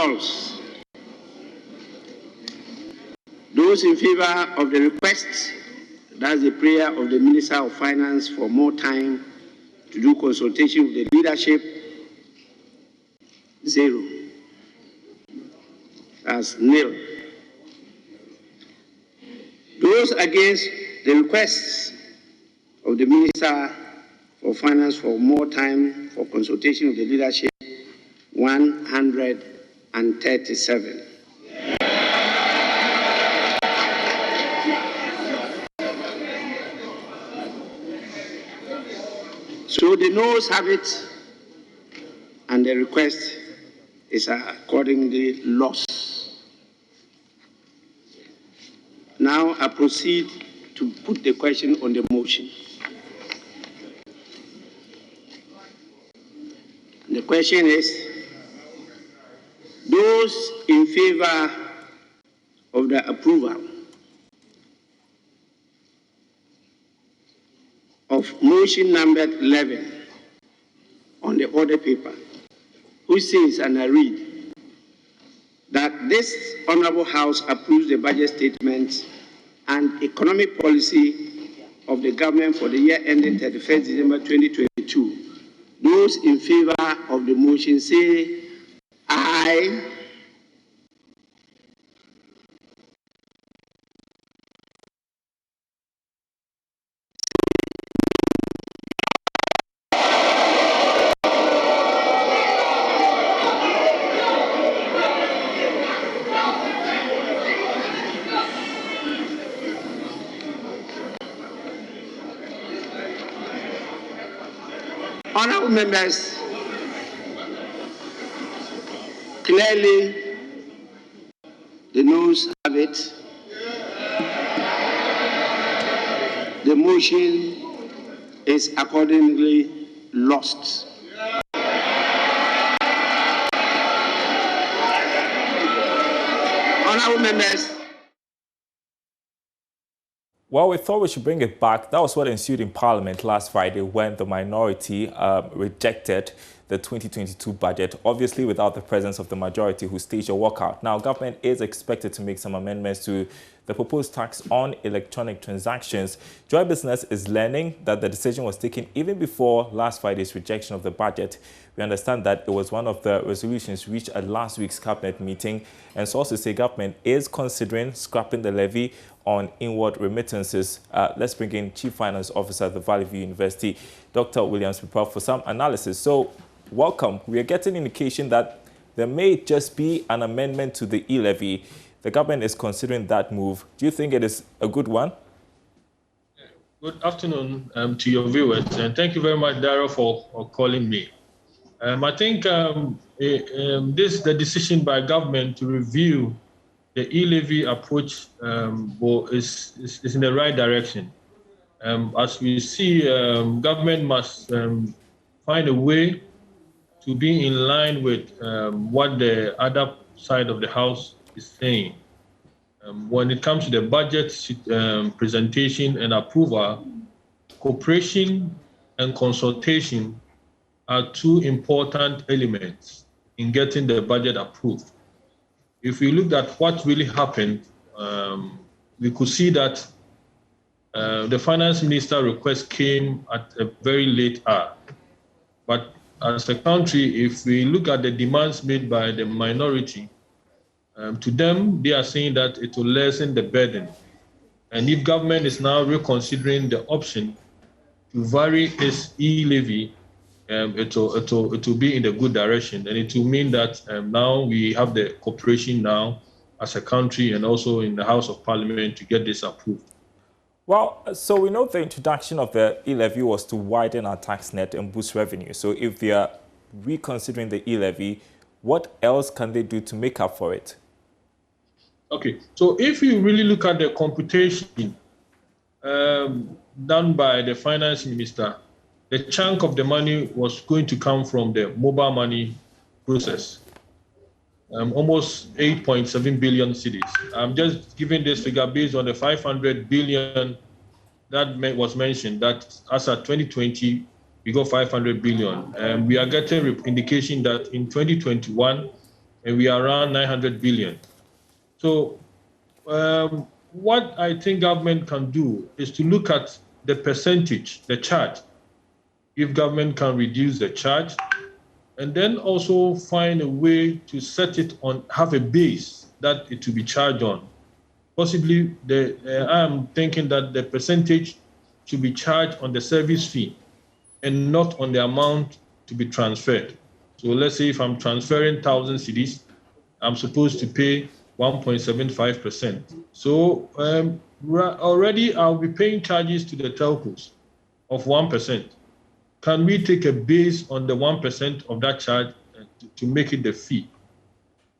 results. Those in favor of the request, that's the prayer of the Minister of Finance for more time to do consultation with the leadership, 0. That's nil. Those against the requests of the Minister for Finance for more time for consultation with the leadership, 137. So the noes have it, and the request is accordingly lost. Now I proceed to put the question on the motion. The question is, those in favor of the approval of motion number 11 on the order paper, who says, and I read, that this Honorable House approves the budget statement and economic policy of the government for the year ending 31st December 2022. Those in favor of the motion say aye. Honourable members, clearly the noes have it. The motion is accordingly lost. Honourable members. Well, we thought we should bring it back. That was what ensued in Parliament last Friday when the minority rejected the 2022 budget, obviously without the presence of the majority who staged a walkout. Now, government is expected to make some amendments to the proposed tax on electronic transactions. JoyBusiness is learning that the decision was taken even before last Friday's rejection of the budget. We understand that it was one of the resolutions reached at last week's cabinet meeting, and sources say government is considering scrapping the levy on inward remittances. Let's bring in Chief Finance Officer at the Valley View University, Dr. Williams, for some analysis. So, welcome. We are getting indication that there may just be an amendment to the e-levy. The government is considering that move. Do you think it is a good one? Good afternoon to your viewers, and thank you very much, Daryl, for calling me. I think the decision by government to review the e-levy approach is in the right direction. As we see, government must find a way to be in line with what the other side of the house is saying. When it comes to the budget presentation and approval, cooperation and consultation are two important elements in getting the budget approved. If we looked at what really happened, we could see that the finance minister request came at a very late hour. But as a country, if we look at the demands made by the minority, to them, they are saying that it will lessen the burden. And if government is now reconsidering the option to vary its e-levy, it will be in the good direction. And it will mean that now we have the cooperation now as a country and also in the House of Parliament to get this approved. Well, so we know the introduction of the e-levy was to widen our tax net and boost revenue. So if they are reconsidering the e-levy, what else can they do to make up for it? Okay, so if you really look at the computation done by the finance minister, the chunk of the money was going to come from the mobile money process, almost 8.7 billion cedis. I'm just giving this figure based on the 500 billion that was mentioned, that as at 2020, we got 500 billion. We are getting indication that in 2021, and we are around 900 billion. So what I think government can do is to look at the percentage, the charge. If government can reduce the charge, and then also find a way to set it on, have a base that it will be charged on. Possibly, I'm thinking that the percentage should be charged on the service fee and not on the amount to be transferred. So let's say if I'm transferring 1,000 cedis, I'm supposed to pay 1.75%. So already I'll be paying charges to the telcos of 1%. Can we take a base on the 1% of that charge to make it the fee?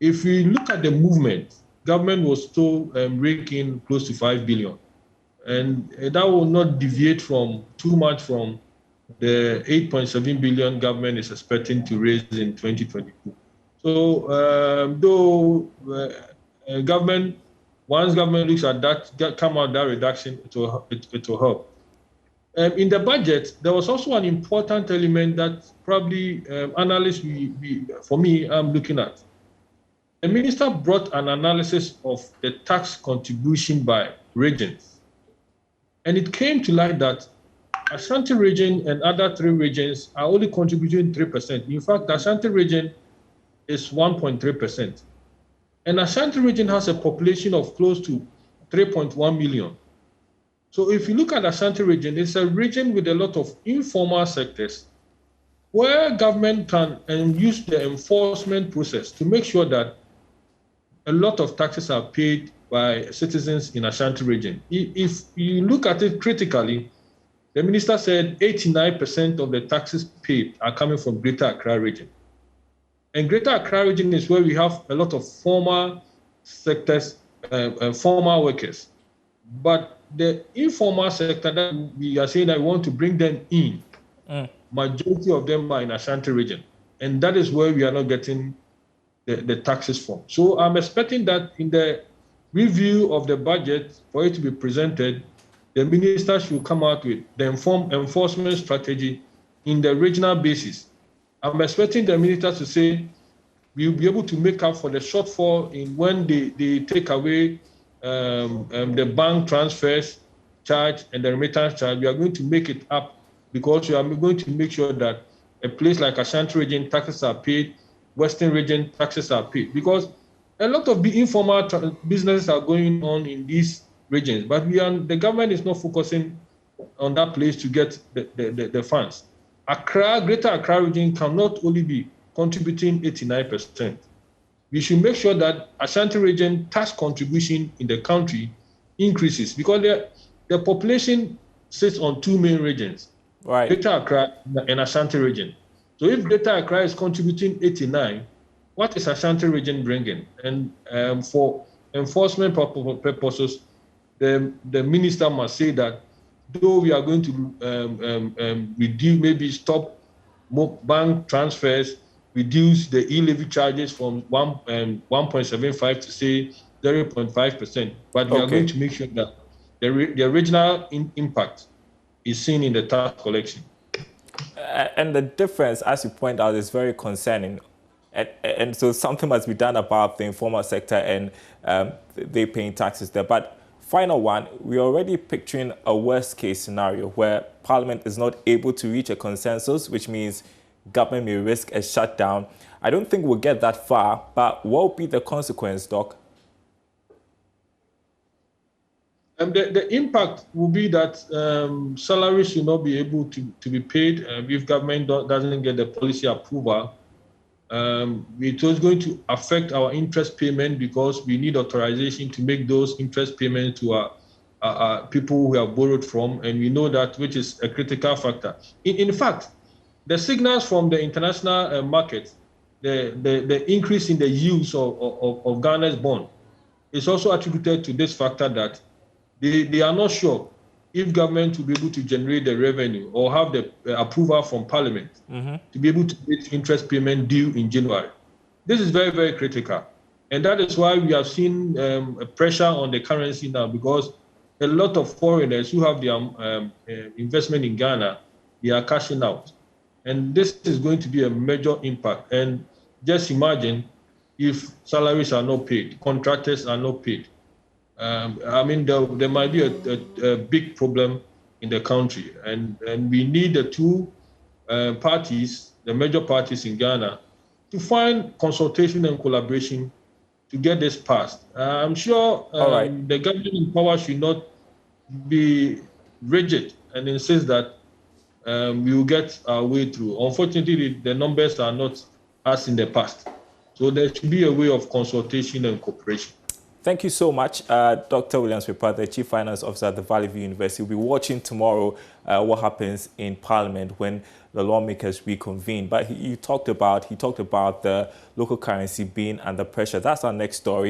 If we look at the movement, government was still raking close to 5 billion. And that will not deviate from too much from the 8.7 billion government is expecting to raise in 2022. So though government, once government looks at that, come out that reduction, it will help. In the budget, there was also an important element that probably analysts, for me, I'm looking at. The minister brought an analysis of the tax contribution by regions. And it came to light that Ashanti region and other 3 regions are only contributing 3%. In fact, the Ashanti region is 1.3%. And Ashanti region has a population of close to 3.1 million. So if you look at Ashanti region, it's a region with a lot of informal sectors where government can use the enforcement process to make sure that a lot of taxes are paid by citizens in Ashanti region. If you look at it critically, the minister said 89% of the taxes paid are coming from Greater Accra region. And Greater Accra region is where we have a lot of formal sectors, formal workers. But the informal sector that we are saying that we want to bring them in, majority of them are in Ashanti region. And that is where we are not getting the taxes from. So I'm expecting that in the review of the budget, for it to be presented, the minister should come out with the enforcement strategy in the regional basis. I'm expecting the minister to say, we'll be able to make up for the shortfall in when they take away the bank transfers charge and the remittance charge. We are going to make it up because we are going to make sure that a place like Ashanti region, taxes are paid, Western region, taxes are paid. Because a lot of the informal businesses are going on in these regions, but the government is not focusing on that place to get the funds. Accra, Greater Accra region cannot only be contributing 89%. We should make sure that Ashanti region tax contribution in the country increases because the population sits on 2 main regions, right? Greater Accra and Ashanti region. So if Greater Accra is contributing 89, what is Ashanti region bringing? And for enforcement purposes, the minister must say that though we are going to reduce, maybe stop bank transfers, reduce the e-levy charges from 1.75 to say 0.5%, but we are going to make sure that the original impact is seen in the tax collection. And the difference, as you point out, is very concerning. And so something must be done about the informal sector and they paying taxes there. But final one, we're already picturing a worst case scenario where Parliament is not able to reach a consensus, which means government may risk a shutdown. I don't think we'll get that far, but what will be the consequence, Doc? The impact will be that salaries should not be able to be paid if government doesn't get the policy approval. It is going to affect our interest payment because we need authorization to make those interest payments to our people who have borrowed from, and we know that, which is a critical factor. In fact, the signals from the international market, the increase in the use of Ghana's bond is also attributed to this factor that they are not sure if government will be able to generate the revenue or have the approval from Parliament to be able to make interest payment due in January. This is very, very critical. And that is why we have seen a pressure on the currency now, because a lot of foreigners who have their investment in Ghana, they are cashing out. And this is going to be a major impact. And just imagine if salaries are not paid, contractors are not paid. I mean, there might be a big problem in the country, and we need the two parties, the major parties in Ghana, to find consultation and collaboration to get this passed. I'm sure the government in power should not be rigid and insist that we will get our way through. Unfortunately, the numbers are not as in the past. So there should be a way of consultation and cooperation. Thank you so much, Dr. Williams Pepa, the Chief Finance Officer at the Valley View University. We'll be watching tomorrow what happens in Parliament when the lawmakers reconvene. But he talked about the local currency being under pressure. That's our next story.